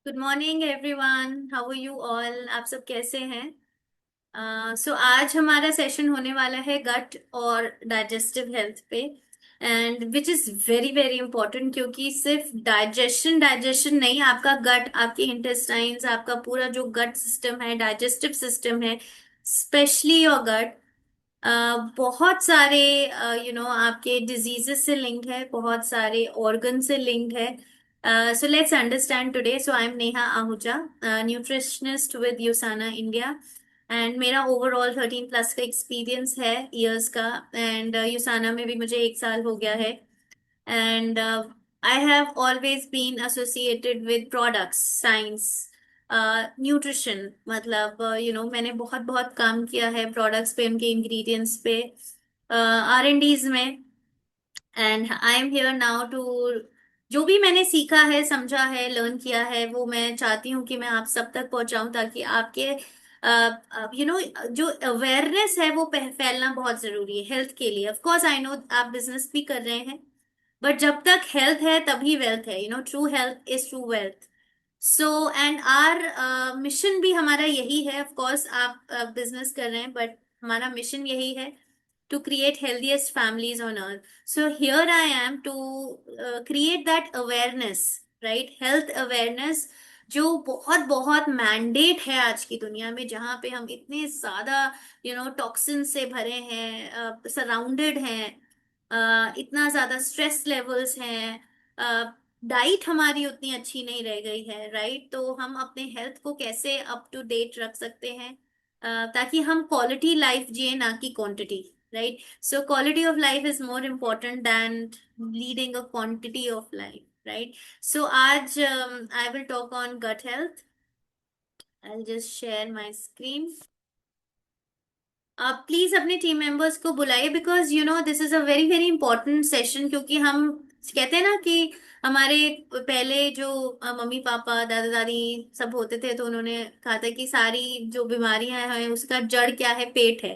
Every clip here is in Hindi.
Good morning everyone, how are you all. आप सब कैसे हैं? सो आज हमारा सेशन होने वाला है गट और डाइजेस्टिव हेल्थ पे। And which is very very important, क्योंकि सिर्फ डाइजेशन डाइजेशन नहीं, आपका गट, आपके इंटेस्टाइन्स, आपका पूरा जो गट सिस्टम है, डाइजेस्टिव सिस्टम है, स्पेशली योर गट, बहुत सारे आपके डिजीजेस से लिंक्ड है, बहुत सारे ऑर्गन से लिंक्ड है। So let's understand today. So I am Neha Ahuja, nutritionist with यूसाना India. And मेरा ओवरऑल 13 प्लस का एक्सपीरियंस है, ईयर्स का। एंड यूसाना में भी मुझे 1 साल हो गया है। And I have always been associated with products, science, nutrition, मतलब मैंने बहुत बहुत काम किया है प्रोडक्ट्स पे, उनके इंग्रेडिएंट्स पे, R&Ds में। And I am here now to, जो भी मैंने सीखा है, समझा है, लर्न किया है, वो मैं चाहती हूँ कि मैं आप सब तक पहुंचाऊं, ताकि आपके जो अवेयरनेस है वो फैलना बहुत जरूरी है हेल्थ के लिए। ऑफ कोर्स आई नो आप बिजनेस भी कर रहे हैं, बट जब तक हेल्थ है तभी वेल्थ है। True health is true wealth. So and are mission भी हमारा यही है। ऑफ कोर्स आप बिजनेस कर रहे हैं, बट हमारा मिशन यही है, to create healthiest families on earth. So here I am to create that awareness, right? Health awareness, जो बहुत बहुत मैंडेट है आज की दुनिया में, जहाँ पे हम इतने ज्यादा टॉक्सिन से भरे हैं, सराउंडेड हैं, इतना ज्यादा स्ट्रेस लेवल्स हैं, डाइट हमारी उतनी अच्छी नहीं रह गई है, राइट? तो हम अपने हेल्थ को कैसे अप टू डेट रख सकते हैं, ताकि हम क्वालिटी लाइफ जिए, ना कि quantity, right? So quality of life is more important than leading a quantity of life, right? So आज I will talk on gut health. I'll just share my screen. आप प्लीज अपने टीम मेंबर्स को बुलाइए, because this is a very very important session. क्योंकि हम कहते हैं ना कि हमारे पहले जो मम्मी पापा दादा दादी सब होते थे, तो उन्होंने कहा था कि सारी जो बीमारियां हैं उसका जड़ क्या है? पेट है,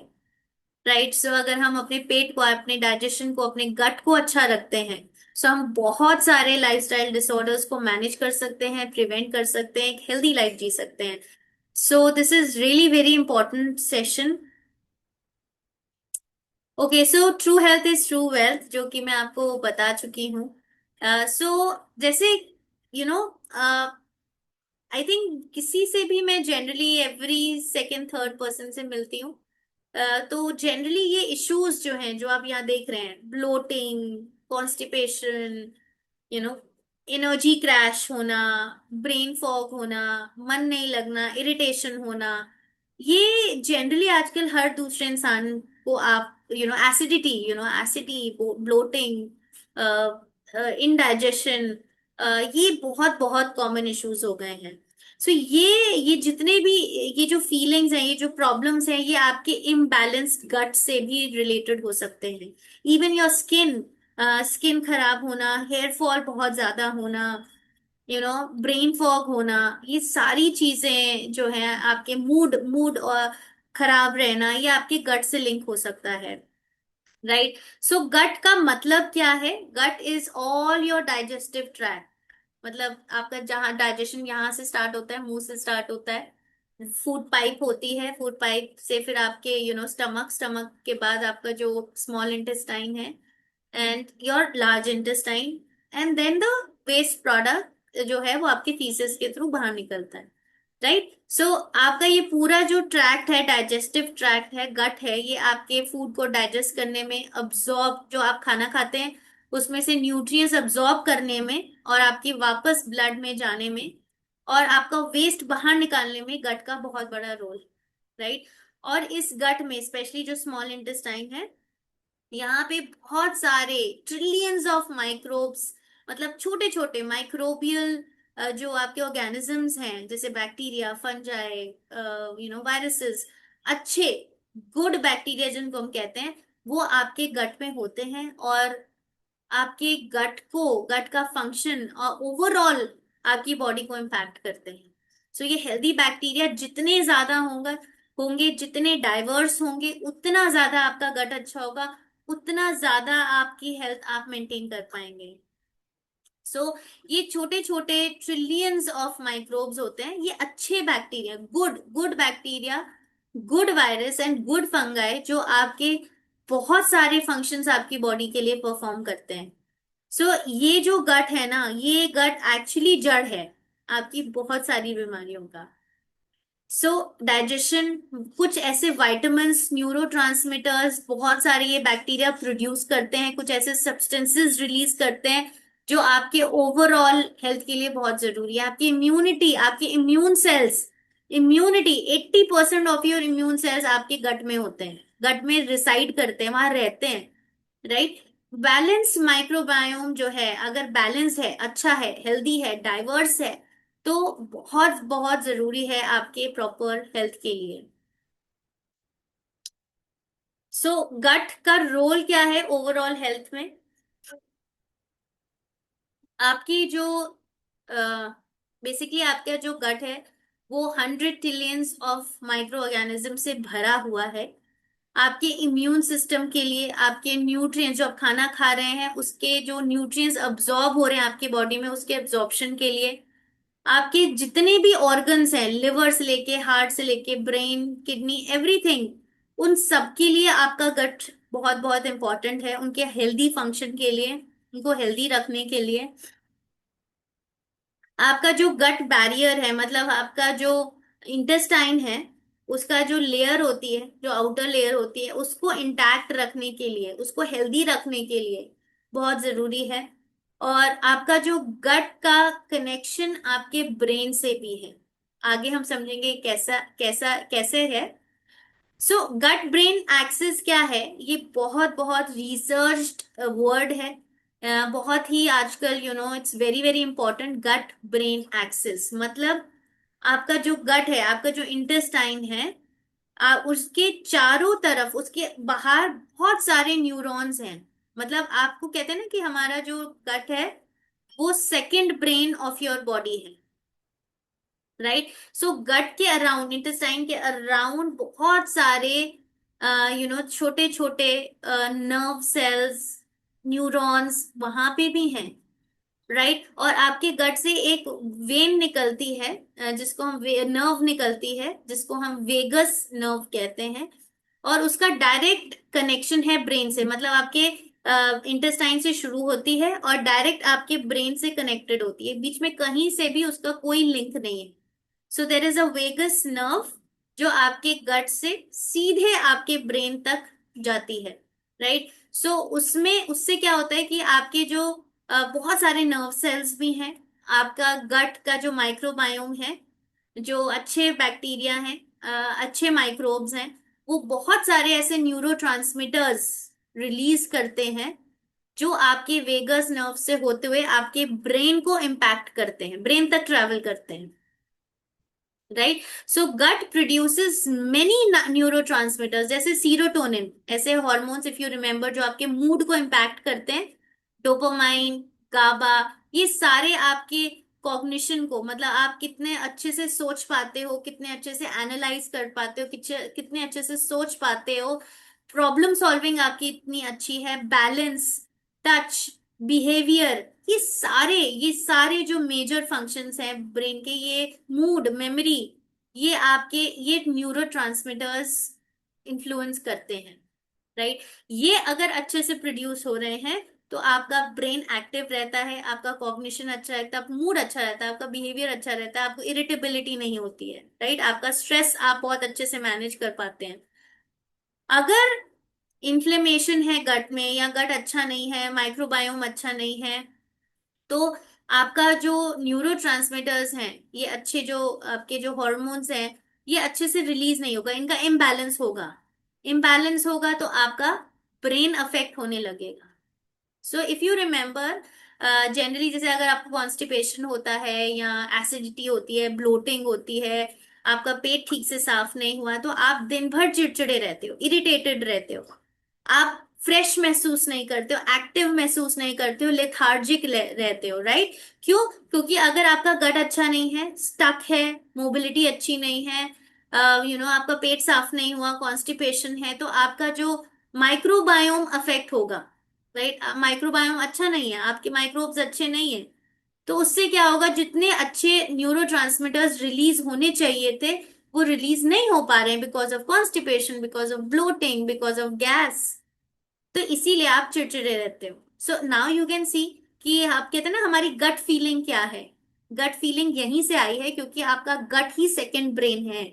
राइट? सो अगर हम अपने पेट को, अपने डाइजेशन को, अपने गट को अच्छा रखते हैं, सो हम बहुत सारे लाइफस्टाइल डिसऑर्डर्स को मैनेज कर सकते हैं, प्रिवेंट कर सकते हैं, एक हेल्दी लाइफ जी सकते हैं। सो this is really very important session. Okay, so true health is true wealth, जो कि मैं आपको बता चुकी हूँ। सो जैसे यू नो आई थिंक किसी से भी मैं generally every second third person से मिलती हूँ, तो जनरली ये इश्यूज जो हैं, जो आप यहाँ देख रहे हैं, bloating, constipation, you know energy crash होना, ब्रेन फॉग होना, मन नहीं लगना, इरिटेशन होना, ये जनरली आजकल हर दूसरे इंसान को आप एसिडिटी, एसिडिटी, ब्लोटिंग, इनडाइजेशन, ये बहुत बहुत कॉमन इश्यूज हो गए हैं। सो ये जितने भी, ये जो फीलिंग्स हैं, ये जो प्रॉब्लम्स हैं, ये आपके इम्बैलेंस्ड गट से भी रिलेटेड हो सकते हैं। इवन योर स्किन, स्किन खराब होना, हेयर फॉल बहुत ज्यादा होना, ब्रेन फॉग होना, ये सारी चीजें जो हैं, आपके मूड मूड और खराब रहना, ये आपके गट से लिंक हो सकता है, राइट? सो गट का मतलब क्या है? Gut is all your digestive tract. मतलब आपका जहाँ डाइजेशन यहाँ से स्टार्ट होता है, मुंह से स्टार्ट होता है, फूड पाइप होती है, फूड पाइप से फिर आपके स्टमक, स्टमक के बाद आपका जो स्मॉल इंटेस्टाइन है, and your large intestine, and then the waste product जो है वो आपके फीसेस के थ्रू बाहर निकलता है, राइट? सो आपका ये पूरा जो ट्रैक्ट है, डाइजेस्टिव ट्रैक्ट है, गट है, ये आपके फूड को डाइजेस्ट करने में, अब्जॉर्ब, जो आप खाना खाते हैं उसमें से न्यूट्रिएंट्स अब्जॉर्ब करने में, और आपकी वापस ब्लड में जाने में, और आपका वेस्ट बाहर निकालने में गट का बहुत बड़ा रोल, राइट? और इस गट में स्पेशली जो स्मॉल इंटेस्टाइन है, यहाँ पे बहुत सारे ट्रिलियंस ऑफ माइक्रोब्स, मतलब छोटे छोटे माइक्रोबियल जो आपके ऑर्गेनिजम्स हैं, जैसे बैक्टीरिया, फंजाई, वायरसेस, अच्छे गुड बैक्टीरिया जिनको हम कहते हैं, वो आपके गट में होते हैं, और आपके गट को, गट का फंक्शन और ओवरऑल आपकी बॉडी को इम्पैक्ट करते हैं। सो ये हेल्दी बैक्टीरिया जितने ज्यादा होंगे होंगे जितने डाइवर्स होंगे, उतना ज्यादा आपका गट अच्छा होगा, उतना ज्यादा आपकी हेल्थ आप मेंटेन कर पाएंगे। सो ये छोटे छोटे ट्रिलियंस ऑफ माइक्रोब्स होते हैं, ये अच्छे bacteria, good good bacteria, good virus and good fungi, जो आपके बहुत सारे फंक्शंस आपकी बॉडी के लिए परफॉर्म करते हैं। सो ये जो गट है ना, ये गट एक्चुअली जड़ है आपकी बहुत सारी बीमारियों का। सो डाइजेशन, कुछ ऐसे विटामिन्स, न्यूरोट्रांसमीटर्स, बहुत सारे ये बैक्टीरिया प्रोड्यूस करते हैं, कुछ ऐसे सब्सटेंसेस रिलीज करते हैं जो आपके ओवरऑल हेल्थ के लिए बहुत जरूरी है। आपकी इम्यूनिटी, आपके immune cells, immunity 80% of your immune cells आपके गट में होते हैं, गट में रिसाइड करते हैं, वहां रहते हैं, राइट। बैलेंस माइक्रोबायोम जो है, अगर बैलेंस है, अच्छा है, हेल्दी है, डाइवर्स है, तो बहुत बहुत जरूरी है आपके प्रॉपर हेल्थ के लिए। सो गट का रोल क्या है ओवरऑल हेल्थ में? आपकी जो बेसिकली आपका जो गट है वो 100 ट्रिलियंस ऑफ माइक्रो ऑर्गेनिज्म से भरा हुआ है। आपके इम्यून सिस्टम के लिए, आपके न्यूट्रिएंट्स जो आप खाना खा रहे हैं उसके जो न्यूट्रिएंट्स अब्जॉर्ब हो रहे हैं आपकी बॉडी में, उसके अब्जॉर्प्शन के लिए, आपके जितने भी ऑर्गन्स हैं, लिवर से लेके हार्ट से लेके ब्रेन, किडनी, एवरीथिंग, उन सब के लिए आपका गट बहुत बहुत इंपॉर्टेंट है, उनके हेल्दी फंक्शन के लिए, उनको हेल्दी रखने के लिए। आपका जो गट बैरियर है, मतलब आपका जो इंटेस्टाइन है, उसका जो लेयर होती है, जो आउटर लेयर होती है, उसको इंटैक्ट रखने के लिए, उसको हेल्दी रखने के लिए बहुत जरूरी है। और आपका जो गट का कनेक्शन आपके ब्रेन से भी है, आगे हम समझेंगे कैसा कैसा कैसे है। सो गट ब्रेन एक्सिस क्या है, ये बहुत बहुत रिसर्च्ड वर्ड है। बहुत ही आजकल it's very very important, gut brain axis मतलब आपका जो गट है, आपका जो इंटेस्टाइन है, उसके चारों तरफ, उसके बाहर बहुत सारे न्यूरॉन्स हैं। मतलब आपको कहते हैं ना कि हमारा जो गट है वो second brain of your body है, राइट। सो गट के अराउंड, इंटेस्टाइन के अराउंड बहुत सारे छोटे छोटे नर्व सेल्स, न्यूरॉन्स वहां पे भी हैं, राइट। और आपके गट से एक वेन निकलती है, जिसको हम नर्व निकलती है, जिसको हम वेगस नर्व कहते हैं, और उसका डायरेक्ट कनेक्शन है ब्रेन से, मतलब आपके इंटेस्टाइन से शुरू होती है और डायरेक्ट आपके ब्रेन से कनेक्टेड होती है, बीच में कहीं से भी उसका कोई लिंक नहीं है। So there is a vagus nerve जो आपके गट से सीधे आपके ब्रेन तक जाती है, राइट। सो उसमें, उससे क्या होता है कि आपके जो बहुत सारे नर्व सेल्स भी हैं, आपका गट का जो माइक्रोबायोम है, जो अच्छे बैक्टीरिया हैं, अच्छे माइक्रोब्स हैं, वो बहुत सारे ऐसे न्यूरोट्रांसमीटर्स रिलीज करते हैं जो आपके वेगस नर्व से होते हुए आपके ब्रेन को इम्पैक्ट करते हैं, ब्रेन तक ट्रैवल करते हैं, राइट। सो गट प्रोड्यूसेस मेनी न्यूरोट्रांसमीटर्स, जैसे सीरोटोनिन, ऐसे हॉर्मोन्स इफ यू रिमेम्बर, जो आपके मूड को इम्पैक्ट करते हैं, डोपामाइन, गाबा, ये सारे आपके कॉग्निशन को, मतलब आप कितने अच्छे से सोच पाते हो, कितने अच्छे से एनालाइज कर पाते हो, कितने अच्छे से सोच पाते हो, प्रॉब्लम सॉल्विंग आपकी इतनी अच्छी है, बैलेंस, टच, बिहेवियर, ये सारे जो मेजर फंक्शंस हैं ब्रेन के, ये मूड, मेमोरी, ये आपके, ये न्यूरोट्रांसमीटर्स इन्फ्लुएंस करते हैं, राइट। ये अगर अच्छे से प्रोड्यूस हो रहे हैं तो आपका ब्रेन एक्टिव रहता है, आपका कॉग्निशन अच्छा रहता है, आपका मूड अच्छा रहता है, आपका बिहेवियर अच्छा रहता है, आपको इरिटेबिलिटी नहीं होती है, राइट। आपका स्ट्रेस आप बहुत अच्छे से मैनेज कर पाते हैं। अगर इन्फ्लेमेशन है गट में, या गट अच्छा नहीं है, माइक्रोबायोम अच्छा नहीं है, तो आपका जो न्यूरोट्रांसमीटर्स हैं, ये अच्छे जो आपके जो हॉर्मोन्स हैं, ये अच्छे से रिलीज नहीं होगा, इनका इम्बैलेंस होगा। इम्बैलेंस होगा तो आपका ब्रेन अफेक्ट होने लगेगा। So if you remember, generally जैसे अगर आपको कॉन्स्टिपेशन होता है, या एसिडिटी होती है, ब्लोटिंग होती है, आपका पेट ठीक से साफ नहीं हुआ, तो आप दिन भर चिड़चिड़े रहते हो, इरिटेटेड रहते हो, आप फ्रेश महसूस नहीं करते हो, एक्टिव महसूस नहीं करते हो, लेथार्जिक रहते हो, राइट। क्यों? क्योंकि अगर आपका गट अच्छा नहीं है, स्टक है, मोबिलिटी अच्छी नहीं है, आपका पेट साफ नहीं हुआ, कॉन्स्टिपेशन है, तो आपका जो माइक्रोबायोम अफेक्ट होगा, राइट। माइक्रोबायोम अच्छा नहीं है, आपके माइक्रोब्स अच्छे नहीं है, तो उससे क्या होगा, जितने अच्छे न्यूरोट्रांसमीटर्स रिलीज होने चाहिए थे वो रिलीज नहीं हो पा रहे हैं, because of constipation, because of bloating, because of gas. तो इसीलिए आप चिड़चिड़े रहते हो। So now you can see कि आप कहते हैं ना हमारी गट फीलिंग क्या है। गट फीलिंग यहीं से आई है, क्योंकि आपका गट ही सेकंड ब्रेन है,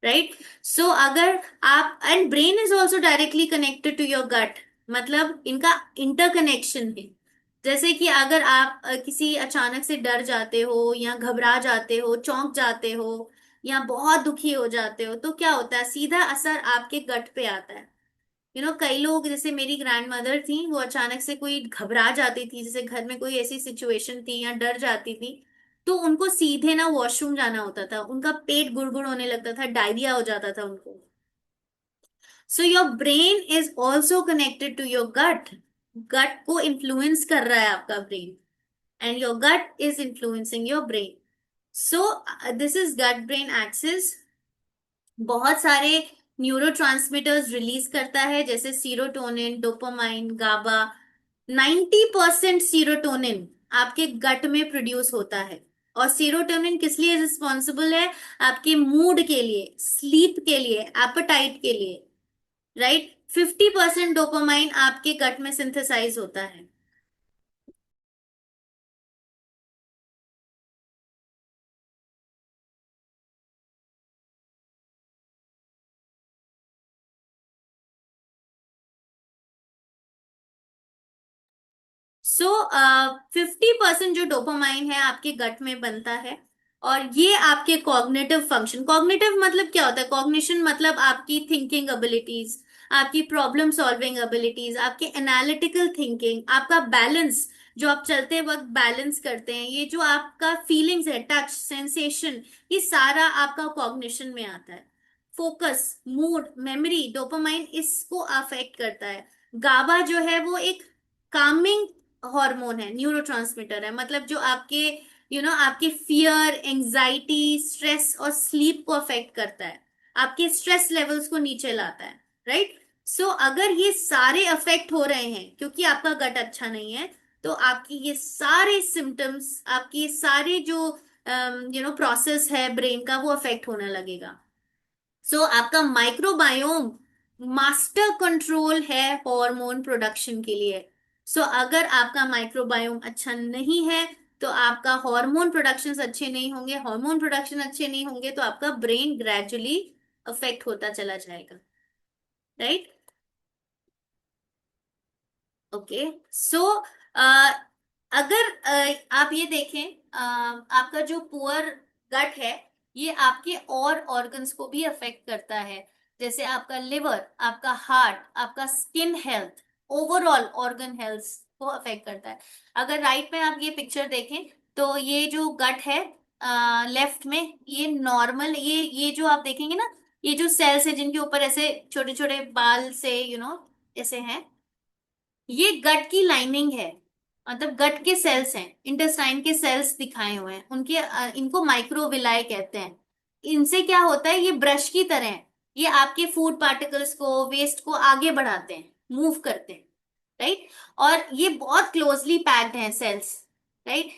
राइट। सो अगर आप, and brain is also directly connected to your gut, मतलब इनका इंटरकनेक्शन है। जैसे कि अगर आप किसी अचानक से डर जाते हो या घबरा जाते हो, चौंक जाते हो या बहुत दुखी हो जाते हो, तो क्या होता है, सीधा असर आपके गट पे आता है। कई लोग, जैसे मेरी ग्रैंड मदर थी, वो अचानक से कोई घबरा जाती थी, जैसे घर में कोई ऐसी सिचुएशन थी या डर जाती थी, तो उनको सीधे ना वॉशरूम जाना होता था, उनका पेट गुड़गुड़ होने लगता था, डायरिया हो जाता था उनको। So your brain is also connected to your gut. Gut को इन्फ्लुएंस कर रहा है आपका brain, and your gut is influencing your brain. So this is gut brain axis. बहुत सारे न्यूरोट्रांसमीटर्स रिलीज करता है, जैसे सीरोटोनिन, डोपामाइन, गाबा। 90% सीरोटोनिन आपके गट में प्रोड्यूस होता है। और सीरोटोनिन किस लिए रिस्पॉन्सिबल है? आपके मूड के लिए, स्लीप के लिए, एपेटाइट के लिए, राइट। 50% डोपामाइन आपके गट में सिंथेसाइज होता है। सो 50% जो डोपामाइन है आपके गट में बनता है। और ये आपके कॉग्निटिव फंक्शन, कॉग्निटिव मतलब क्या होता है, कॉग्निशन मतलब आपकी थिंकिंग एबिलिटीज, आपकी प्रॉब्लम सॉल्विंग एबिलिटीज, आपकी एनालिटिकल थिंकिंग, आपका बैलेंस, जो आप चलते वक्त बैलेंस करते हैं, ये जो आपका फीलिंग्स है, टच, सेंसेशन, ये सारा आपका कॉग्निशन में आता है। फोकस, मूड, मेमोरी, डोपामाइन इसको अफेक्ट करता है। गाबा जो है वो एक कामिंग हार्मोन है, न्यूरोट्रांसमीटर है, मतलब जो आपके आपके फियर, एंजाइटी, स्ट्रेस और स्लीप को अफेक्ट करता है, आपके स्ट्रेस लेवल्स को नीचे लाता है, राइट। सो अगर ये सारे अफेक्ट हो रहे हैं क्योंकि आपका गट अच्छा नहीं है, तो आपकी ये सारे सिम्टम्स, आपकी ये सारे जो प्रोसेस है ब्रेन का, वो अफेक्ट होने लगेगा। सो आपका माइक्रोबायोम मास्टर कंट्रोल है हार्मोन प्रोडक्शन के लिए। सो अगर आपका माइक्रोबायोम अच्छा नहीं है, तो आपका हार्मोन प्रोडक्शंस अच्छे नहीं होंगे, हार्मोन प्रोडक्शन अच्छे नहीं होंगे, तो आपका ब्रेन ग्रेजुअली अफेक्ट होता चला जाएगा, राइट। ओके। सो अगर आप ये देखें, आपका जो पुअर गट है, ये आपके और ऑर्गन्स को भी अफेक्ट करता है, जैसे आपका लिवर, आपका हार्ट, आपका skin health, overall organ health को अफेक्ट करता है। अगर राइट में आप ये पिक्चर देखें, तो ये जो गट है, लेफ्ट में, ये नॉर्मल, ये जो आप देखेंगे ना, ये जो सेल्स है जिनके ऊपर ऐसे छोटे छोटे बाल से ऐसे हैं, ये गट की लाइनिंग है, मतलब गट के सेल्स हैं, इंटेस्टाइन के सेल्स दिखाए हुए हैं उनके, इनको माइक्रोविलाई कहते हैं। इनसे क्या होता है, ये ब्रश की तरह है, ये आपके फूड पार्टिकल्स को, वेस्ट को आगे बढ़ाते हैं, मूव करते हैं, राइट। और ये बहुत क्लोजली पैक्ड हैं सेल्स, राइट।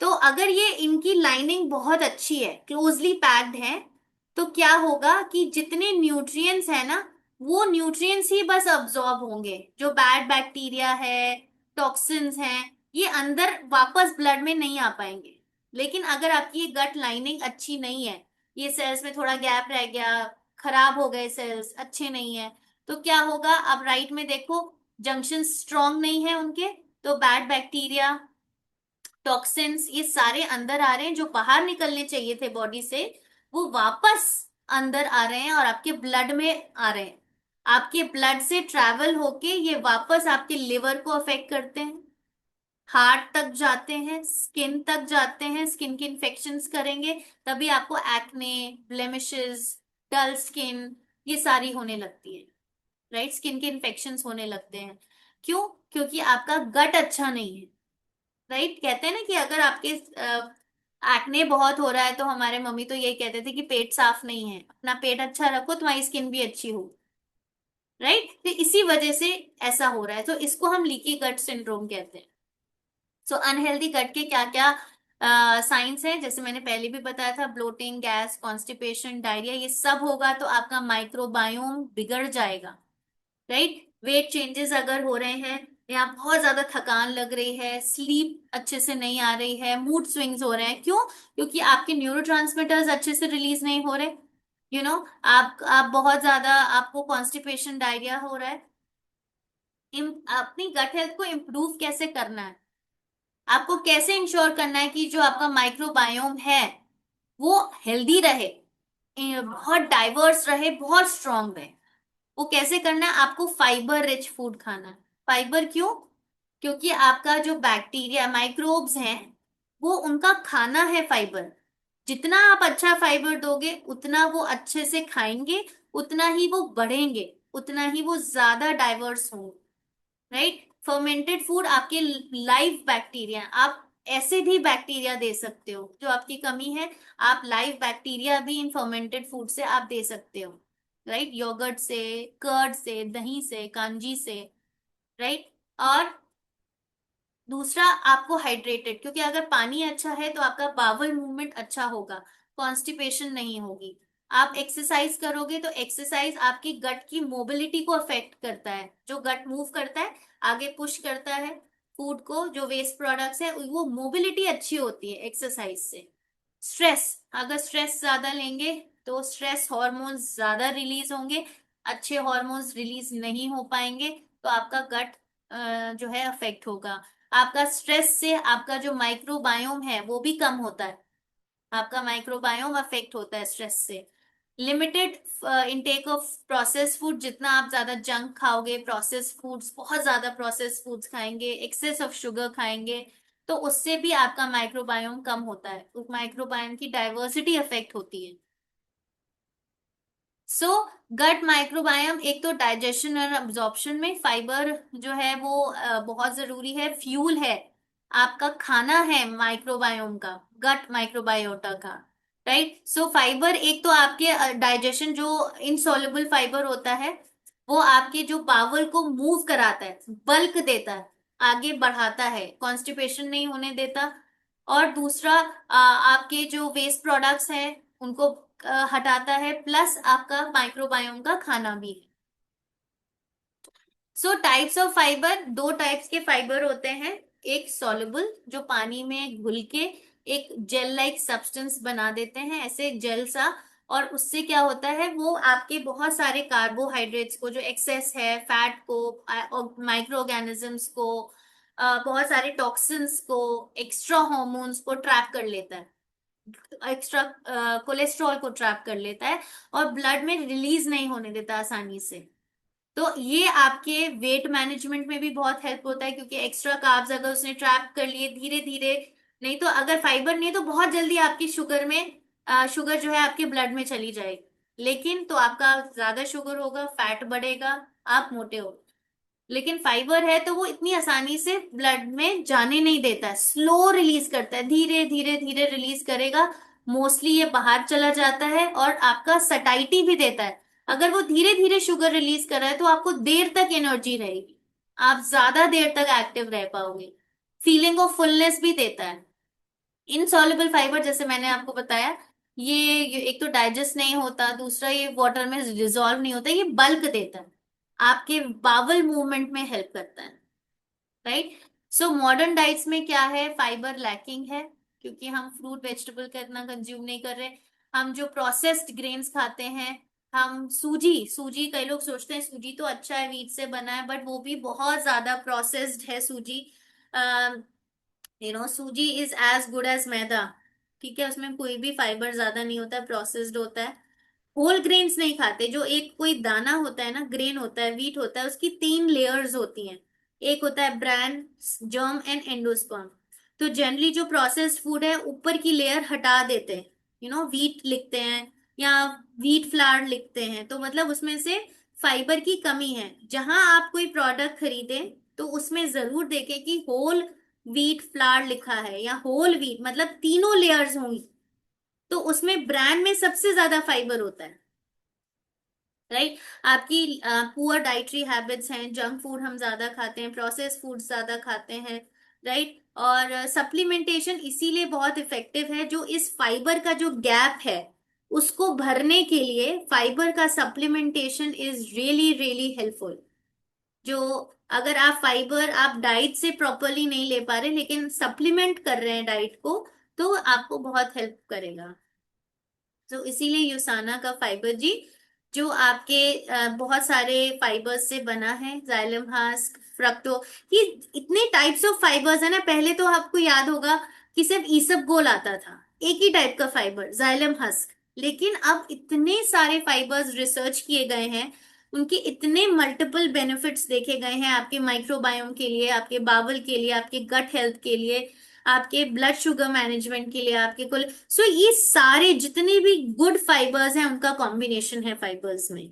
तो अगर ये, इनकी लाइनिंग बहुत अच्छी है, क्लोजली पैक्ड है, तो क्या होगा कि जितने न्यूट्रिएंट्स है ना, वो न्यूट्रिएंट्स ही बस अब्सॉर्ब होंगे, जो बैड बैक्टीरिया है, टॉक्सिन्स हैं, ये अंदर वापस ब्लड में नहीं आ पाएंगे। लेकिन अगर आपकी ये गट लाइनिंग अच्छी नहीं है, ये सेल्स में थोड़ा गैप रह गया, खराब हो गए सेल्स, अच्छे नहीं है, तो क्या होगा, आप राइट में देखो, जंक्शन स्ट्रांग नहीं है उनके, तो बैड बैक्टीरिया, टॉक्सिन्स, ये सारे अंदर आ रहे हैं, जो बाहर निकलने चाहिए थे बॉडी से, वो वापस अंदर आ रहे हैं और आपके ब्लड में आ रहे हैं। आपके ब्लड से ट्रैवल होके ये वापस आपके लिवर को अफेक्ट करते हैं, हार्ट तक जाते हैं, स्किन तक जाते हैं, स्किन के इन्फेक्शंस करेंगे, तभी आपको एक्ने, ब्लेमिशेस, डल स्किन, ये सारी होने लगती है, राइट। स्किन के इन्फेक्शंस होने लगते हैं। क्यों? क्योंकि आपका गट अच्छा नहीं है, राइट। कहते हैं ना कि अगर आपके एक्ने बहुत हो रहा है, तो हमारे मम्मी तो यही कहते थे कि पेट साफ नहीं है, अपना पेट अच्छा रखो, तुम्हारी स्किन भी अच्छी हो, राइट। तो इसी वजह से ऐसा हो रहा है, तो इसको हम लीकी गट सिंड्रोम कहते हैं। सो अनहेल्दी गट के क्या क्या साइंस है, जैसे मैंने पहले भी बताया था, ब्लोटिंग, गैस, कॉन्स्टिपेशन, डायरिया, ये सब होगा तो आपका माइक्रोबायोम बिगड़ जाएगा। राइट। वेट चेंजेस अगर हो रहे हैं, या बहुत ज्यादा थकान लग रही है, स्लीप अच्छे से नहीं आ रही है, मूड स्विंग्स हो रहे हैं, क्यों? क्योंकि आपके न्यूरोट्रांसमीटर्स अच्छे से रिलीज नहीं हो रहे। आप बहुत ज्यादा, आपको कॉन्स्टिपेशन, डायरिया हो रहा है। अपनी गट हेल्थ को इम्प्रूव कैसे करना है, आपको कैसे इंश्योर करना है कि जो आपका माइक्रोबायोम है वो हेल्दी रहे, बहुत डाइवर्स रहे, बहुत स्ट्रांग रहे। वो कैसे करना है? आपको फाइबर रिच फूड खाना है। फाइबर क्यों? क्योंकि आपका जो बैक्टीरिया, माइक्रोब्स हैं, वो उनका खाना है फाइबर। जितना आप अच्छा फाइबर दोगे उतना वो अच्छे से खाएंगे, उतना ही वो बढ़ेंगे, उतना ही वो ज्यादा डाइवर्स होंगे। राइट। फर्मेंटेड फूड आपके लाइव बैक्टीरिया, आप ऐसे भी बैक्टीरिया दे सकते हो जो आपकी कमी है। आप लाइव बैक्टीरिया भी इन फर्मेंटेड फूड से आप दे सकते हो। राइट। योगर्ट से, कर्ड से, दही से, कांजी से। राइट। और दूसरा, आपको हाइड्रेटेड, क्योंकि अगर पानी अच्छा है तो आपका बावल मूवमेंट अच्छा होगा, कॉन्स्टिपेशन नहीं होगी। आप एक्सरसाइज करोगे तो एक्सरसाइज आपकी गट की मोबिलिटी को अफेक्ट करता है, जो गट मूव करता है, आगे पुश करता है फूड को, जो वेस्ट प्रोडक्ट्स है, वो मोबिलिटी अच्छी होती है एक्सरसाइज से। स्ट्रेस, अगर स्ट्रेस ज्यादा लेंगे तो स्ट्रेस हॉर्मोन्स ज्यादा रिलीज होंगे, अच्छे हॉर्मोन्स रिलीज नहीं हो पाएंगे, तो आपका गट जो है अफेक्ट होगा। आपका स्ट्रेस से आपका जो माइक्रोबायोम है वो भी कम होता है, आपका माइक्रोबायोम अफेक्ट होता है स्ट्रेस से। Limited intake of process food, जितना आप ज्यादा जंक खाओगे, प्रोसेस फूड्स, बहुत ज्यादा प्रोसेस फूड्स खाएंगे, एक्सेस ऑफ शुगर खाएंगे, तो उससे भी आपका माइक्रोबायोम कम होता है, उस माइक्रोबायोम की डाइवर्सिटी अफेक्ट होती है। सो गट माइक्रोबायोम, एक तो डाइजेशन और अब्जॉर्प्शन में फाइबर जो है वो बहुत जरूरी है, फ्यूल है, आपका खाना है माइक्रोबायोम का, गट माइक्रोबायोटा का। राइट। सो फाइबर एक तो आपके डाइजेशन, जो इनसॉल्युबल फाइबर होता है, वो आपके जो बावल को मूव कराता है, बल्क देता है, आगे बढ़ाता है, कॉन्स्टिपेशन नहीं होने देता। और दूसरा, आपके जो वेस्ट प्रोडक्ट्स हैं उनको हटाता है, प्लस आपका माइक्रोबायोम का खाना भी है। सो टाइप्स ऑफ फाइबर, दो टाइप्स के फाइबर होते हैं। एक सॉल्युबल, जो पानी में घुल के एक जेल लाइक सब्सटेंस बना देते हैं, ऐसे जेल सा, और उससे क्या होता है, वो आपके बहुत सारे कार्बोहाइड्रेट्स को, जो एक्सेस है फैट को, माइक्रो ऑर्गेनिजम्स को, बहुत सारे टॉक्सिन्स को, एक्स्ट्रा हॉर्मोन्स को ट्रैप कर लेता है, एक्स्ट्रा कोलेस्ट्रॉल को ट्रैप कर लेता है, और ब्लड में रिलीज नहीं होने देता आसानी से। तो ये आपके वेट मैनेजमेंट में भी बहुत हेल्प होता है, क्योंकि एक्स्ट्रा कार्ब्स अगर उसने ट्रैप कर लिए धीरे धीरे, नहीं तो अगर फाइबर नहीं है तो बहुत जल्दी आपकी शुगर में, शुगर जो है आपके ब्लड में चली जाएगी, लेकिन तो आपका ज्यादा शुगर होगा, फैट बढ़ेगा, आप मोटे हो। लेकिन फाइबर है तो वो इतनी आसानी से ब्लड में जाने नहीं देता है, स्लो रिलीज करता है, धीरे धीरे धीरे रिलीज करेगा, मोस्टली ये बाहर चला जाता है, और आपका सटाइटी भी देता है। अगर वो धीरे धीरे शुगर रिलीज कर रहा है तो आपको देर तक एनर्जी रहेगी, आप ज्यादा देर तक एक्टिव रह पाओगे, फीलिंग ऑफ फुलनेस भी देता है। इनसॉल्युबल फाइबर, जैसे मैंने आपको बताया, ये एक तो डाइजेस्ट नहीं होता, दूसरा ये वाटर में डिजोल्व नहीं होता, ये बल्क देता है, आपके बावल मूवमेंट में हेल्प करता है। राइट। सो मॉडर्न डाइट्स में क्या है, फाइबर लैकिंग है, क्योंकि हम फ्रूट वेजिटेबल का इतना कंज्यूम नहीं कर रहे। हम जो प्रोसेस्ड ग्रेन्स खाते हैं, हम सूजी, सूजी कई लोग सोचते हैं सूजी तो अच्छा है, वीट से बना है, बट वो भी बहुत ज्यादा प्रोसेस्ड है सूजी। सूजी इज एज गुड एज मैदा। ठीक है, उसमें कोई भी फाइबर ज्यादा नहीं होता है, प्रोसेस्ड होता है। होल ग्रेन्स नहीं खाते, जो एक कोई दाना होता है ना, ग्रेन होता है, वीट होता है, उसकी तीन लेयर्स होती हैं, एक होता है ब्रैन, जर्म एंड एंडोस्पर्म। तो जनरली जो प्रोसेस्ड फूड है ऊपर की लेयर हटा देते हैं, वीट लिखते हैं या वीट फ्लावर लिखते हैं, तो मतलब उसमें से फाइबर की कमी है। जहां आप कोई प्रोडक्ट खरीदें तो उसमें जरूर देखें कि होल वीट फ्लावर लिखा है, या होल वीट मतलब तीनों लेयर्स होंगी, तो उसमें ब्रांड में सबसे ज्यादा फाइबर होता है। राइट। आपकी पुअर डाइटरी हैबिट्स हैं, जंक फूड हम ज्यादा खाते हैं, प्रोसेस फूड ज्यादा खाते हैं। राइट। और सप्लीमेंटेशन इसीलिए बहुत इफेक्टिव है, जो इस फाइबर का जो गैप है उसको भरने के लिए फाइबर का supplementation is really really helpful. जो अगर आप फाइबर आप डाइट से प्रॉपरली नहीं ले पा रहे लेकिन सप्लीमेंट कर रहे हैं डाइट को, तो आपको बहुत हेल्प करेगा। तो इसीलिए यूसाना का फाइबर जी, जो आपके बहुत सारे फाइबर्स से बना है, जाइलम हस्क, फ्रक्टो, ये इतने टाइप्स ऑफ फाइबर्स है ना। पहले तो आपको याद होगा कि सिर्फ ईसबगोल आता था, एक ही टाइप का फाइबर जाइलम हस्क। लेकिन अब इतने सारे फाइबर्स रिसर्च किए गए हैं, उनके इतने मल्टीपल बेनिफिट्स देखे गए हैं आपके माइक्रोबायोम के लिए, आपके बावल के लिए, आपके गट हेल्थ के लिए, आपके ब्लड शुगर मैनेजमेंट के लिए, आपके कुल। सो ये सारे जितने भी गुड फाइबर्स हैं उनका कॉम्बिनेशन है फाइबर्स में।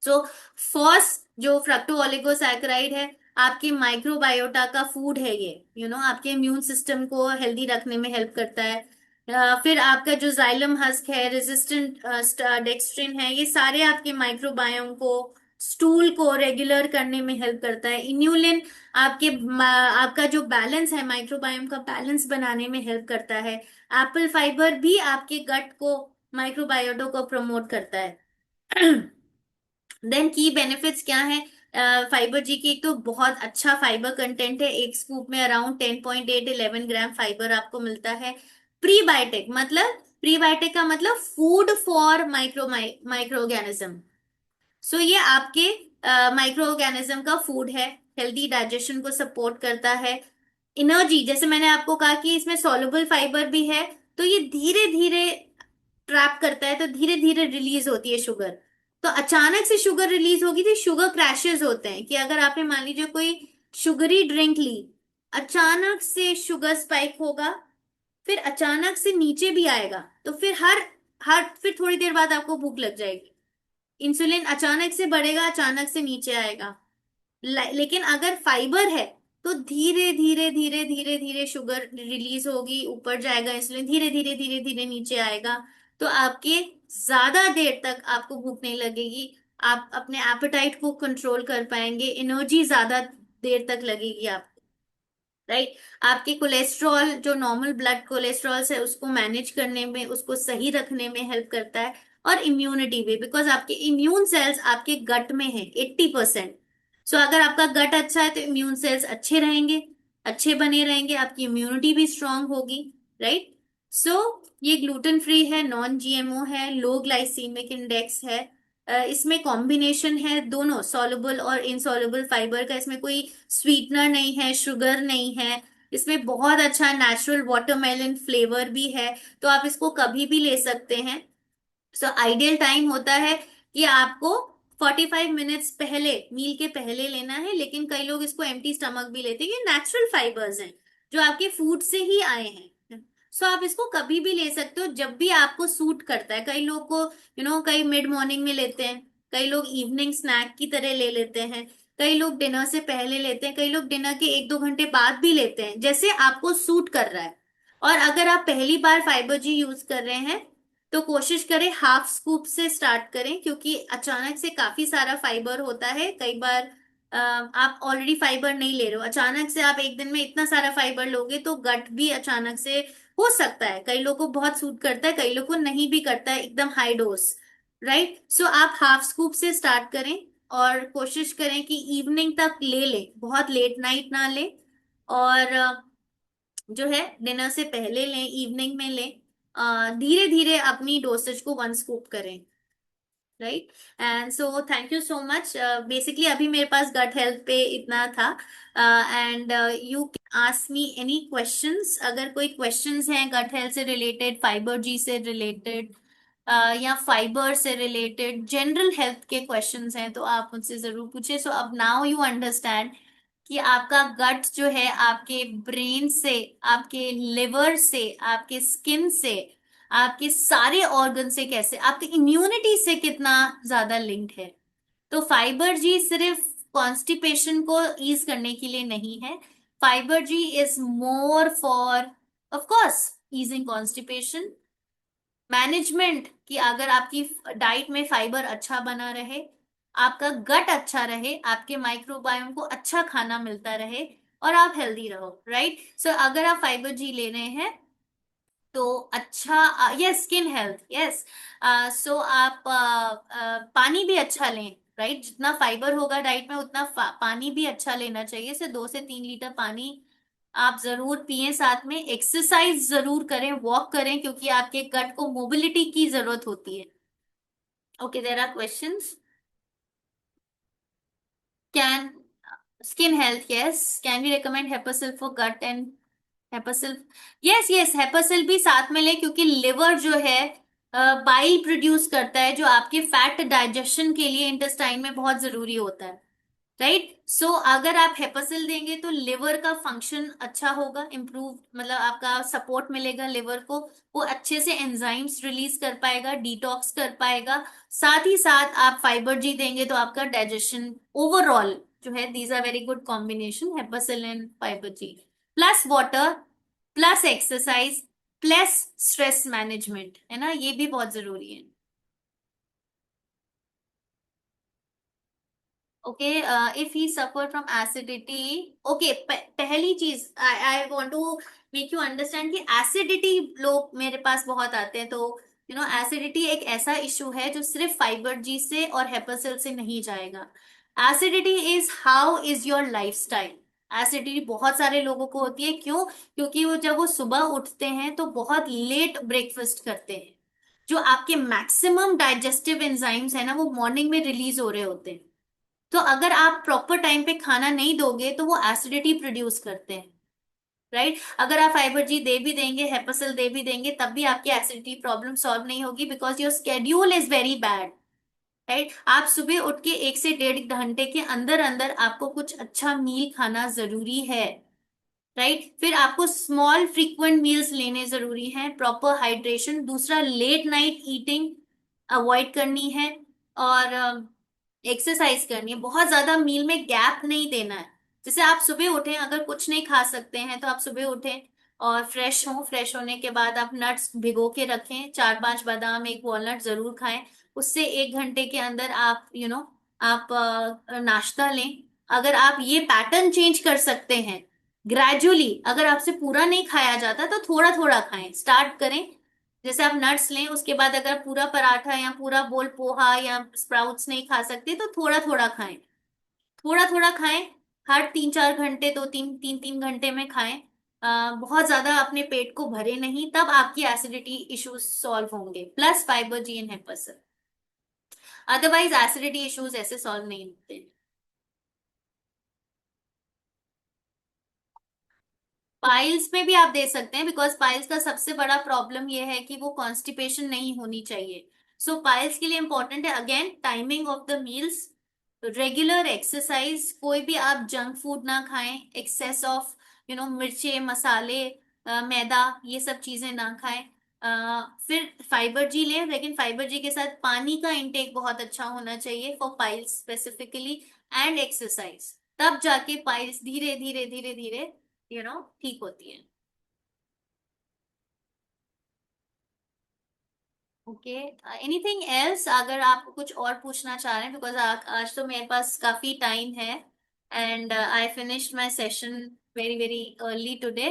सो फर्स्ट जो फ्रक्टो ओलिगोसैकेराइड है, आपके माइक्रोबायोटा का फूड है ये, आपके इम्यून सिस्टम को हेल्दी रखने में हेल्प करता है। फिर आपका जो जाइलम हस्क है, रेजिस्टेंट डेक्स्ट्रिन है, ये सारे आपके माइक्रोबायोम को, स्टूल को रेगुलर करने में हेल्प करता है। इन्यूलिन आपका जो बैलेंस है, माइक्रोबायोम का बैलेंस बनाने में हेल्प करता है। एप्पल फाइबर भी आपके गट को, माइक्रोबायोटो को प्रमोट करता है। देन की बेनिफिट्स क्या है फाइबर जी की? एक तो बहुत अच्छा फाइबर कंटेंट है, एक स्कूप में अराउंड 10.8-11 ग्राम फाइबर आपको मिलता है। प्रीबायोटिक मतलब, प्रीबायोटिक का मतलब फूड फॉर माइक्रो ऑर्गेनिज्म। सो ये आपके माइक्रो ऑर्गेनिज्म का फूड है, हेल्दी डाइजेशन को सपोर्ट करता है। एनर्जी, जैसे मैंने आपको कहा कि इसमें सॉल्युबल फाइबर भी है, तो ये धीरे धीरे ट्रैप करता है, तो धीरे धीरे रिलीज होती है शुगर। तो अचानक से शुगर रिलीज होगी तो शुगर क्रैशेस होते हैं, कि अगर आपने मान लीजिए कोई शुगरी ड्रिंक ली, अचानक से शुगर स्पाइक होगा, फिर अचानक से नीचे भी आएगा, तो फिर हर हर फिर थोड़ी देर बाद आपको भूख लग जाएगी। इंसुलिन अचानक से बढ़ेगा, अचानक से नीचे आएगा। लेकिन अगर फाइबर है तो धीरे धीरे धीरे धीरे धीरे शुगर रिलीज होगी, ऊपर जाएगा इंसुलिन, धीरे धीरे धीरे धीरे नीचे आएगा। तो आपके ज्यादा देर तक आपको भूख नहीं लगेगी, आप अपने एपेटाइट को कंट्रोल कर पाएंगे, एनर्जी ज्यादा देर तक लगेगी आपको। राइट। आपके कोलेस्ट्रॉल, जो नॉर्मल ब्लड कोलेस्ट्रॉल है, उसको मैनेज करने में, उसको सही रखने में हेल्प करता है। और इम्यूनिटी भी, बिकॉज आपके इम्यून सेल्स आपके गट में है 80%। सो अगर आपका गट अच्छा है तो इम्यून सेल्स अच्छे रहेंगे, अच्छे बने रहेंगे, आपकी इम्यूनिटी भी स्ट्रांग होगी। राइट। सो ये ग्लूटेन फ्री है, नॉन जीएमओ है, लो ग्लाइसीमिक इंडेक्स है। इसमें कॉम्बिनेशन है दोनों सॉल्युबल और इनसॉल्युबल फाइबर का, इसमें कोई स्वीटनर नहीं है, शुगर नहीं है। इसमें बहुत अच्छा नेचुरल वाटरमेलन फ्लेवर भी है, तो आप इसको कभी भी ले सकते हैं। सो आइडियल टाइम होता है कि आपको 45 मिनट्स पहले, मील के पहले लेना है। लेकिन कई लोग इसको एम्प्टी स्टमक भी लेते हैं, ये नेचुरल फाइबर्स हैं जो आपके फूड से ही आए हैं। सो आप इसको कभी भी ले सकते हो, जब भी आपको सूट करता है। कई लोग को कई मिड मॉर्निंग में लेते हैं, कई लोग इवनिंग स्नैक की तरह ले लेते हैं, कई लोग डिनर से पहले लेते हैं, कई लोग डिनर के 1-2 घंटे बाद भी लेते हैं, जैसे आपको सूट कर रहा है। और अगर आप पहली बार फाइबर जी यूज कर रहे हैं तो कोशिश करें हाफ स्कूप से स्टार्ट करें, क्योंकि अचानक से काफी सारा फाइबर होता है। कई बार आप ऑलरेडी फाइबर नहीं ले रहे हो, अचानक से आप एक दिन में इतना सारा फाइबर लोगे तो गट भी अचानक से हो सकता है। कई लोगों को बहुत सूट करता है, कई लोगों को नहीं भी करता है एकदम हाई डोज। राइट। सो आप हाफ स्कूप से स्टार्ट करें और कोशिश करें कि इवनिंग तक ले लें, बहुत लेट नाइट ना लें। और जो है डिनर से पहले लें, इवनिंग में लें, धीरे धीरे अपनी डोसेज को 1 स्कूप करें। Right. And so thank you so much. Basically अभी मेरे पास गट हेल्थ पे इतना था। And you can ask me any questions, अगर कोई क्वेश्चंस हैं गट हेल्थ से रिलेटेड, फाइबर जी से रिलेटेड, या फाइबर से रिलेटेड जनरल हेल्थ के क्वेश्चंस हैं, तो आप मुझसे जरूर पूछे। सो अब नाउ यू अंडरस्टैंड कि आपका गट जो है आपके ब्रेन से, आपके लिवर से, आपके स्किन से, आपके सारे ऑर्गन से कैसे, आपकी इम्यूनिटी से कितना ज्यादा लिंक्ड है। तो फाइबर जी सिर्फ कॉन्स्टिपेशन को ईज करने के लिए नहीं है, fibre ji is more for, of course, easing constipation management, कि अगर आपकी डाइट में फाइबर अच्छा बना रहे, आपका गट अच्छा रहे, आपके माइक्रोबायोम को अच्छा खाना मिलता रहे, और आप हेल्दी रहो, राइट? सो अगर आप फाइबर जी ले रहे हैं तो अच्छा, यस, स्किन हेल्थ, यस। सो आप पानी भी अच्छा लें, राइट? जितना फाइबर होगा डाइट में उतना पानी भी अच्छा लेना चाहिए, से 2 से 3 लीटर पानी आप जरूर पिएं। साथ में एक्सरसाइज जरूर करें, वॉक करें, क्योंकि आपके गट को मोबिलिटी की जरूरत होती है। Okay, there are questions. Can skin health, yes. Can we recommend Hepasil for gut and Hepasil? Yes yes, Hepasil भी साथ में ले, क्योंकि लिवर जो है बाइल प्रोड्यूस करता है, जो आपके फैट डाइजेशन के लिए इंटेस्टाइन में बहुत जरूरी होता है, राइट? सो अगर आप हेपासिल देंगे तो लिवर का फंक्शन अच्छा होगा, इम्प्रूव, मतलब आपका सपोर्ट मिलेगा लिवर को। वो अच्छे से एंजाइम्स रिलीज कर पाएगा, डिटॉक्स कर पाएगा। साथ ही साथ आप फाइबर जी देंगे तो आपका डाइजेशन ओवरऑल जो है, these are very good combination, Hepasil and fibre G, plus water, plus exercise, plus stress management, है ना, ये भी बहुत जरूरी है। Okay, if he suffer from acidity, okay, पहली चीज I I want to make you understand कि एसिडिटी लोग मेरे पास बहुत आते हैं, तो एसिडिटी एक ऐसा इशू है जो सिर्फ फाइबर जी से और हेपासिल से नहीं जाएगा। Acidity is how is your lifestyle. Acidity बहुत सारे लोगों को होती है, क्यों? क्योंकि वो जब वो सुबह उठते हैं तो बहुत लेट ब्रेकफास्ट करते हैं, जो आपके मैक्सिमम डाइजेस्टिव एंजाइम्स है ना, वो मॉर्निंग में रिलीज हो रहे होते हैं। तो अगर आप प्रॉपर टाइम पे खाना नहीं दोगे तो वो एसिडिटी प्रोड्यूस करते हैं, राइट? अगर आप फाइबर जी दे भी देंगे, हेपासिल दे भी देंगे, तब भी आपकी एसिडिटी प्रॉब्लम सॉल्व नहीं होगी, because your schedule is very bad, right? आप सुबह उठ के 1 से 1.5 घंटे के अंदर अंदर आपको कुछ अच्छा मील खाना जरूरी है, राइट? फिर आपको स्मॉल फ्रीक्वेंट मील्स लेने जरूरी हैं, प्रॉपर हाइड्रेशन, दूसरा लेट नाइट ईटिंग अवॉइड करनी है, और एक्सरसाइज करनी है। बहुत ज्यादा मील में गैप नहीं देना है। जैसे आप सुबह उठें, अगर कुछ नहीं खा सकते हैं तो आप सुबह उठें और फ्रेश हों, फ्रेश होने के बाद आप नट्स भिगो के रखें, 4-5 बादाम, एक वॉलनट जरूर खाएं। उससे 1 घंटे के अंदर आप आप नाश्ता लें। अगर आप ये पैटर्न चेंज कर सकते हैं ग्रेजुअली, अगर आपसे पूरा नहीं खाया जाता तो थोड़ा थोड़ा खाएं, स्टार्ट करें। जैसे आप नट्स लें, उसके बाद अगर पूरा पराठा या पूरा बोल पोहा या स्प्राउट्स नहीं खा सकते तो थोड़ा थोड़ा खाएं, थोड़ा थोड़ा खाएं। हर 3-4 घंटे, 2-3 3-3 घंटे में खाएं। बहुत ज्यादा अपने पेट को भरे नहीं, तब आपकी एसिडिटी इश्यूज सॉल्व होंगे, plus fibre G N हेपस। Otherwise acidity issues ऐसे सॉल्व नहीं होते। पाइल्स में भी आप दे सकते हैं, बिकॉज पाइल्स का सबसे बड़ा प्रॉब्लम ये है कि वो कॉन्स्टिपेशन नहीं होनी चाहिए। सो पाइल्स के लिए इंपॉर्टेंट है, again, timing of the meals, regular exercise, कोई भी आप जंक फूड ना खाएं, एक्सेस ऑफ मिर्चे, मसाले, मैदा, ये सब चीजें ना खाएं। फिर फाइबर जी लें, लेकिन फाइबर जी के साथ पानी का इंटेक बहुत अच्छा होना चाहिए for piles specifically, and exercise. तब जाके पाइल्स धीरे धीरे धीरे धीरे ठीक होती है। ओके, एनीथिंग एल्स अगर आप कुछ और पूछना चाह रहे हैं, बिकॉज आज तो मेरे पास काफी टाइम है, and I finished my session very very early today.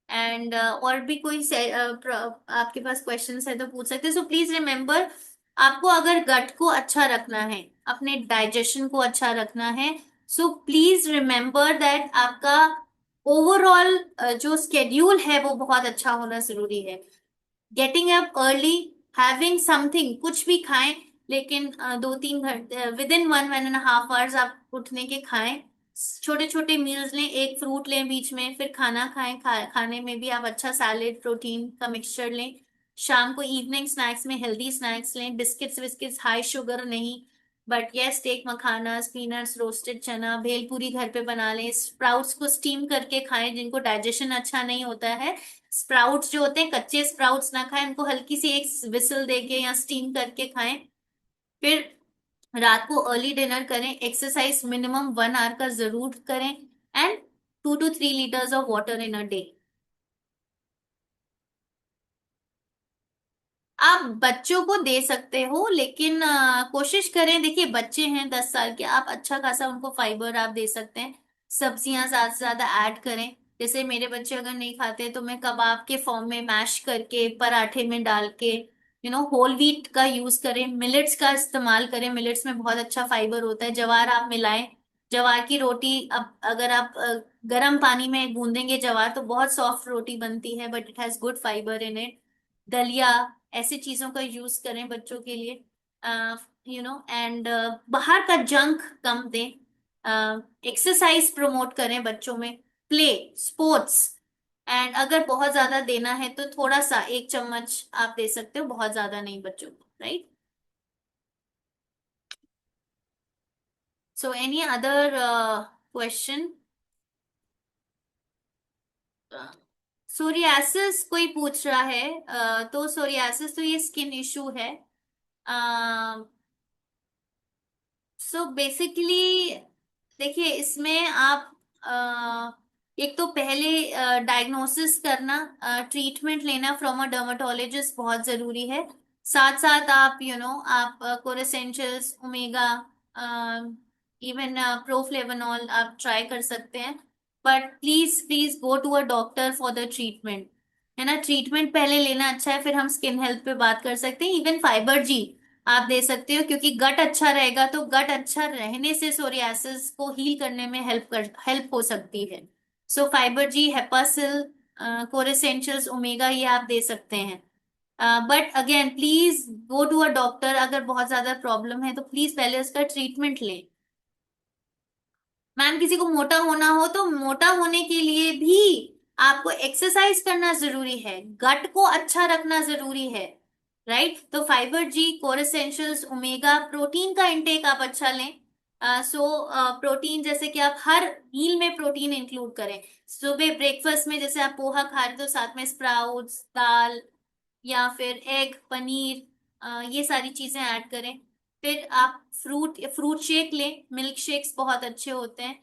And और भी कोई आपके पास क्वेश्चंस है तो पूछ सकते हैं। सो प्लीज रिमेम्बर, आपको अगर गट को अच्छा रखना है, अपने डाइजेशन को अच्छा रखना है, सो प्लीज रिमेम्बर दैट आपका ओवरऑल जो स्केड्यूल है वो बहुत अच्छा होना जरूरी है। Getting up early, having something, कुछ भी खाएं, लेकिन 2-3 घंटे, विद इन 1-1.5 आवर्स आप उठने के खाएं। छोटे छोटे मील्स लें, एक फ्रूट लें बीच में, फिर खाना खाएं, खाने में भी आप अच्छा सैलेड, प्रोटीन का मिक्सचर लें। शाम को इवनिंग स्नैक्स में हेल्दी स्नैक्स लें, बिस्किट्स विस्किट्स हाई शुगर नहीं, but yes, take makhana, peanuts, roasted chana, bhelpuri घर पे बना लें। स्प्राउट्स को स्टीम करके खाएं, जिनको डाइजेशन अच्छा नहीं होता है, स्प्राउट्स जो होते हैं, कच्चे स्प्राउट्स ना खाएं, उनको हल्की सी एक विसल देके या स्टीम करके खाएं। फिर रात को अर्ली डिनर करें, एक्सरसाइज मिनिमम 1 आवर का जरूर करें, and 2 to 3 litres of water in a day. आप बच्चों को दे सकते हो, लेकिन कोशिश करें, देखिए बच्चे हैं 10 साल के, आप अच्छा खासा उनको फाइबर आप दे सकते हैं। सब्जियां ज्यादा से ज्यादा ऐड करें। जैसे मेरे बच्चे अगर नहीं खाते तो मैं कबाब के फॉर्म में मैश करके पराठे में डाल के, होल व्हीट का यूज करें, मिलेट्स का इस्तेमाल करें। मिलेट्स में बहुत अच्छा फाइबर होता है। जवार आप मिलाएं। जवार की रोटी, अब अगर आप गर्म पानी में गूंदेंगे जवार तो बहुत सॉफ्ट रोटी बनती है, but it has good fibre in it. दलिया, ऐसी चीजों का यूज करें बच्चों के लिए। एंड बाहर का जंक कम दें। एक्सरसाइज प्रमोट करें बच्चों में, प्ले, स्पोर्ट्स। एंड अगर बहुत ज्यादा देना है तो थोड़ा सा 1 चम्मच आप दे सकते हो, बहुत ज्यादा नहीं बच्चों को, right? So any other question? Psoriasis कोई पूछ रहा है। तो सोरियासिस तो ये स्किन इशू है। सो बेसिकली देखिए, इसमें आप एक तो पहले डायग्नोसिस करना, ट्रीटमेंट लेना फ्रॉम अ डर्माटोलॉजिस्ट बहुत जरूरी है। साथ साथ आप आप कोरेसेंशियल्स, ओमेगा, इवन प्रोफ्लेवनॉल आप ट्राई कर सकते हैं। But please please go to a doctor for the treatment. है ना, ट्रीटमेंट पहले लेना अच्छा है, फिर हम स्किन हेल्थ पे बात कर सकते हैं। इवन फाइबर जी आप दे सकते हो, क्योंकि गट अच्छा रहेगा तो गट अच्छा रहने से सोरियासिस को हील करने में हेल्प हो सकती है। सो फाइबर जी, हेपासिल, कोरेसेंशियल्स, ओमेगा, ये आप दे सकते हैं। But again please go to a doctor. अगर बहुत ज्यादा प्रॉब्लम है तो प्लीज पहले उसका ट्रीटमेंट लें। मैम, किसी को मोटा होना हो तो मोटा होने के लिए भी आपको एक्सरसाइज करना जरूरी है, गट को अच्छा रखना जरूरी है, राइट? तो फाइबर जी, कोर एसेंशियल्स, ओमेगा, प्रोटीन का इंटेक आप अच्छा लें। सो प्रोटीन जैसे कि आप हर मील में प्रोटीन इंक्लूड करें। सुबह ब्रेकफास्ट में जैसे आप पोहा खा रहे हो तो साथ में स्प्राउट्स, दाल, या फिर एग, पनीर, ये सारी चीजें ऐड करें। फिर आप फ्रूट फ्रूट शेक लें। मिल्क शेक्स बहुत अच्छे होते हैं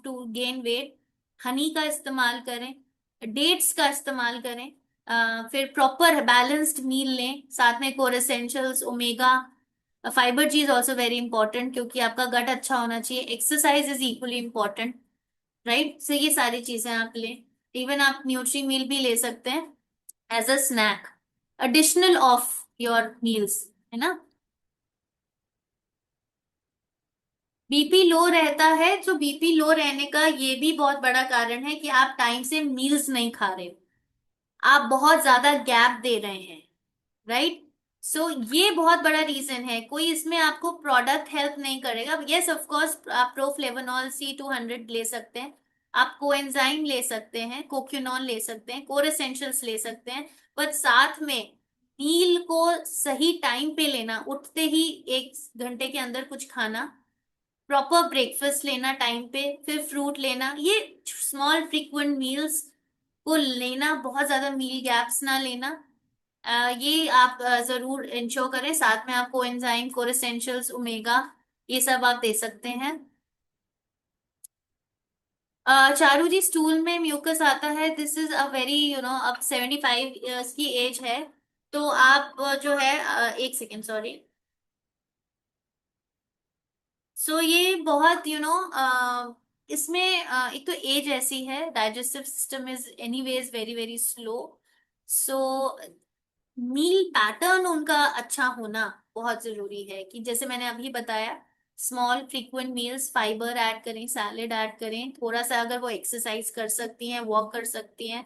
टू गेन वेट। हनी का इस्तेमाल करें। डेट्स का इस्तेमाल करें। फिर प्रॉपर बैलेंस्ड मील लें, साथ में core essentials, omega, fibre ji is also very important, क्योंकि आपका गट अच्छा होना चाहिए। Exercise is equally important, right? So ये सारी चीजें आप लें। इवन आप न्यूट्री मील भी ले सकते हैं as a snack, additional of your meals, है ना? बीपी लो रहता है, तो बीपी लो रहने का ये भी बहुत बड़ा कारण है कि आप टाइम से मील्स नहीं खा रहे हो, आप बहुत ज्यादा गैप दे रहे हैं, राइट? सो ये बहुत बड़ा रीजन है। कोई इसमें आपको प्रोडक्ट हेल्प नहीं करेगा। यस, ऑफ कोर्स आप प्रोफ्लेवनॉल C200 ले सकते हैं, आप कोएंजाइम ले सकते हैं, कोक्यूनॉल ले सकते हैं, कोर एसेंशियल्स ले सकते हैं। पर साथ में मील को सही टाइम पे लेना, उठते ही 1 घंटे के अंदर कुछ खाना, प्रॉपर ब्रेकफास्ट लेना टाइम पे, फिर फ्रूट लेना, ये स्मॉल फ्रीक्वेंट मील्स को लेना, बहुत ज्यादा मील गैप्स ना लेना। ये आप जरूर इंश्योर करें। साथ में आप कोएंजाइम, कोर एसेंशियल्स, ओमेगा, ये सब आप दे सकते हैं। चारू जी, स्टूल में म्यूकस आता है, दिस इज अ वेरी अब 75 ईयर्स की एज है, तो आप जो है 1 सेकेंड, सॉरी। सो ये बहुत इसमें एक तो एज ऐसी है, digestive system is anyways very very slow. So meal pattern उनका अच्छा होना बहुत जरूरी है, कि जैसे मैंने अभी बताया, small frequent meals, fibre add करें, सैलेड ऐड करें, थोड़ा सा अगर वो एक्सरसाइज कर सकती हैं, वॉक कर सकती हैं,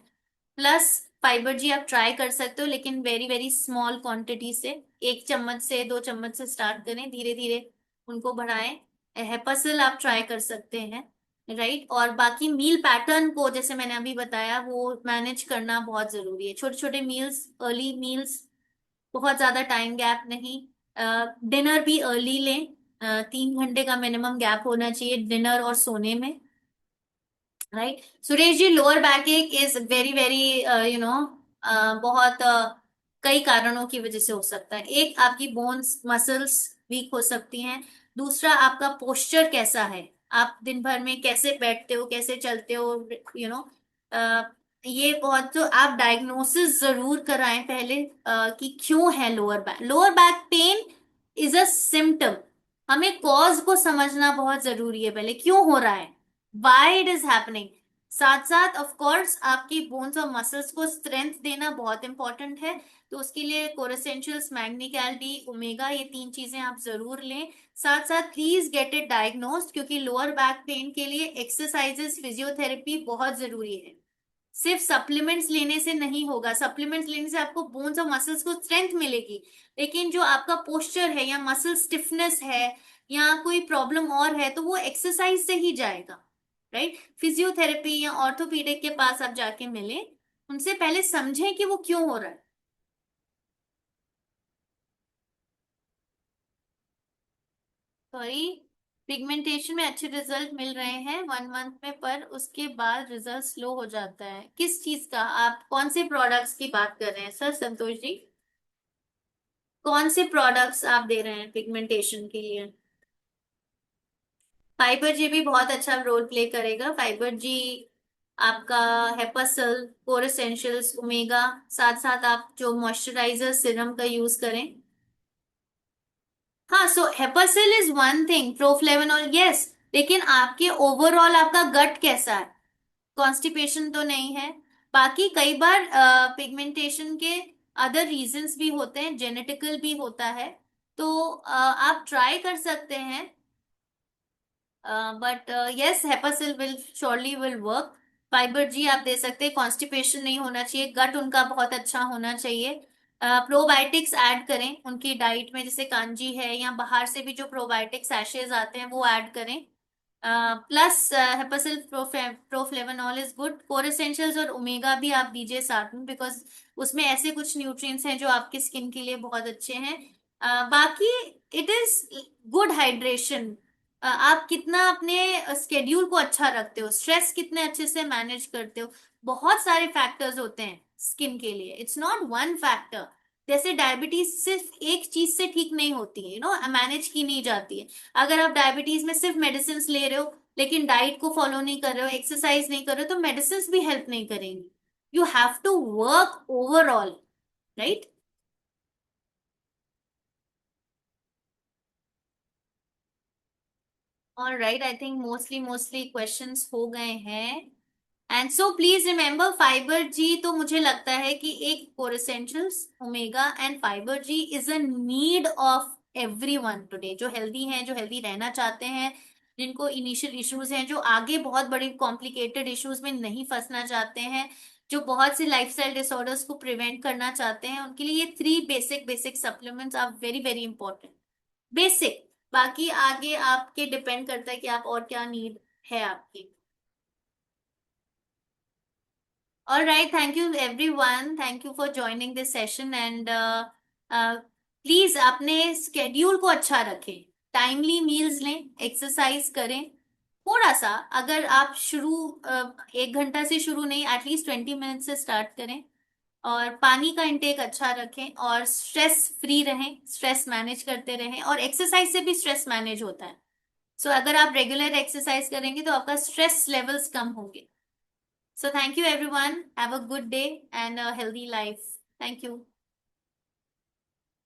प्लस फाइबर जी आप ट्राई कर सकते हो, लेकिन वेरी वेरी स्मॉल क्वांटिटी से, 1 चम्मच से 2 चम्मच से स्टार्ट करें, धीरे धीरे उनको बढ़ाएं। हेपासिल आप ट्राई कर सकते हैं, राइट? और बाकी मील पैटर्न को जैसे मैंने अभी बताया वो मैनेज करना बहुत जरूरी है। छोटे छोटे मील्स, अर्ली मील्स, बहुत ज्यादा टाइम गैप नहीं। डिनर भी अर्ली लें। 3 घंटे का मिनिमम गैप होना चाहिए डिनर और सोने में, right? Suresh ji, lower back एक इज वेरी वेरी बहुत कई कारणों की वजह से हो सकता है। एक, आपकी बोन्स मसल्स वीक हो सकती हैं। दूसरा, आपका पोस्चर कैसा है, आप दिन भर में कैसे बैठते हो, कैसे चलते हो, यू नो ये बहुत, तो आप डायग्नोसिस जरूर कराएं पहले कि क्यों है lower back pain is a symptom, हमें कॉज को समझना बहुत जरूरी है, पहले क्यों हो रहा है, वाई इट इज हैपनिंग। साथ साथ ऑफ कोर्स आपकी बोन्स और मसल्स को स्ट्रेंथ देना बहुत इंपॉर्टेंट है। तो उसके लिए कोरेसेंशियल्स, मैग्नीक एसिड, ओमेगा, ये तीन चीजें आप जरूर लें। साथ साथ प्लीज गेट इट डायग्नोस्ड, क्योंकि लोअर बैक पेन के लिए एक्सरसाइजेस, फिजियोथेरेपी बहुत जरूरी है। सिर्फ सप्लीमेंट्स लेने से नहीं होगा, सप्लीमेंट्स लेने से आपको बोन्स और मसल्स को स्ट्रेंथ मिलेगी, लेकिन जो आपका पोस्चर है या मसल स्टिफनेस है या कोई प्रॉब्लम और है, तो वो एक्सरसाइज से ही जाएगा। राइट। फिजियोथेरेपी या ऑर्थोपीडिक के पास आप जाके मिलें, उनसे पहले समझें कि वो क्यों हो रहा है। सॉरी, पिगमेंटेशन में अच्छे रिजल्ट मिल रहे हैं 1 मंथ में, पर उसके बाद रिजल्ट स्लो हो जाता है। किस चीज का, आप कौन से प्रोडक्ट्स की बात कर रहे हैं सर, संतोष जी? कौन से प्रोडक्ट्स आप दे रहे हैं पिगमेंटेशन के लिए? फाइबर जी भी बहुत अच्छा रोल प्ले करेगा। फाइबर जी आपका हेपासल, कोर एसेंशियल्स, ओमेगा, साथ साथ आप जो मॉइस्चराइजर सिरम का यूज करें। हाँ, सो हेपासल इज वन थिंग, प्रोफ्लेवनॉल यस, लेकिन आपके ओवरऑल आपका गट कैसा है? कॉन्स्टिपेशन तो नहीं है? बाकी कई बार पिगमेंटेशन के अदर रीजंस भी होते हैं, जेनेटिकल भी होता है। तो आप ट्राई कर सकते हैं, but yes, Hepasil will surely will work. Fibre G आप दे सकते हैं, कॉन्स्टिपेशन नहीं होना चाहिए, गट उनका बहुत अच्छा होना चाहिए। प्रोबायोटिक्स ऐड करें उनकी डाइट में, जैसे कांजी है, या बाहर से भी जो प्रोबायोटिक सैशेज आते हैं वो ऐड करें। Plus Hepasil, Proflavanol is good. Core essentials और ओमेगा भी आप दीजिए साथ में, बिकॉज उसमें ऐसे कुछ न्यूट्रिएंट्स हैं जो आपकी स्किन के लिए बहुत अच्छे हैं। बाकी इट इज गुड हाइड्रेशन। आप कितना अपने स्केड्यूल को अच्छा रखते हो, स्ट्रेस कितने अच्छे से मैनेज करते हो, बहुत सारे फैक्टर्स होते हैं स्किन के लिए, इट्स नॉट वन फैक्टर। जैसे डायबिटीज सिर्फ एक चीज से ठीक नहीं होती है, मैनेज की नहीं जाती है। अगर आप डायबिटीज में सिर्फ मेडिसिन ले रहे हो, लेकिन डाइट को फॉलो नहीं कर रहे हो, एक्सरसाइज नहीं कर रहे हो, तो मेडिसिन भी हेल्प नहीं करेंगी। You have to work overall, right. All right, I think mostly questions हो गए हैं। And so please remember, fibre G तो मुझे लगता है कि एक core essentials, omega and fibre ji is a need of everyone today, जो हेल्दी हैं, जो हेल्दी रहना चाहते हैं, जिनको इनिशियल इश्यूज हैं, जो आगे बहुत बड़े कॉम्प्लिकेटेड इश्यूज में नहीं फंसना चाहते हैं, जो बहुत से लाइफस्टाइल डिसऑर्डर्स को प्रिवेंट करना चाहते हैं, उनके लिए ये 3 basic basic supplements are very very important. Basic, बाकी आगे आपके डिपेंड करता है कि आप और क्या नीड है आपकी। All right, thank you everyone. Thank you for joining this session and please अपने स्केड्यूल को अच्छा रखें, टाइमली मील्स लें, एक्सरसाइज करें। थोड़ा सा, अगर आप 1 घंटा से शुरू नहीं, एटलीस्ट 20 मिनट से स्टार्ट करें। और पानी का इंटेक अच्छा रखें, और स्ट्रेस फ्री रहें, स्ट्रेस मैनेज करते रहें, और एक्सरसाइज से भी स्ट्रेस मैनेज होता है। सो अगर आप रेगुलर एक्सरसाइज करेंगे तो आपका स्ट्रेस लेवल्स कम होंगे। So thank you everyone. Have a good day and a healthy life. Thank you.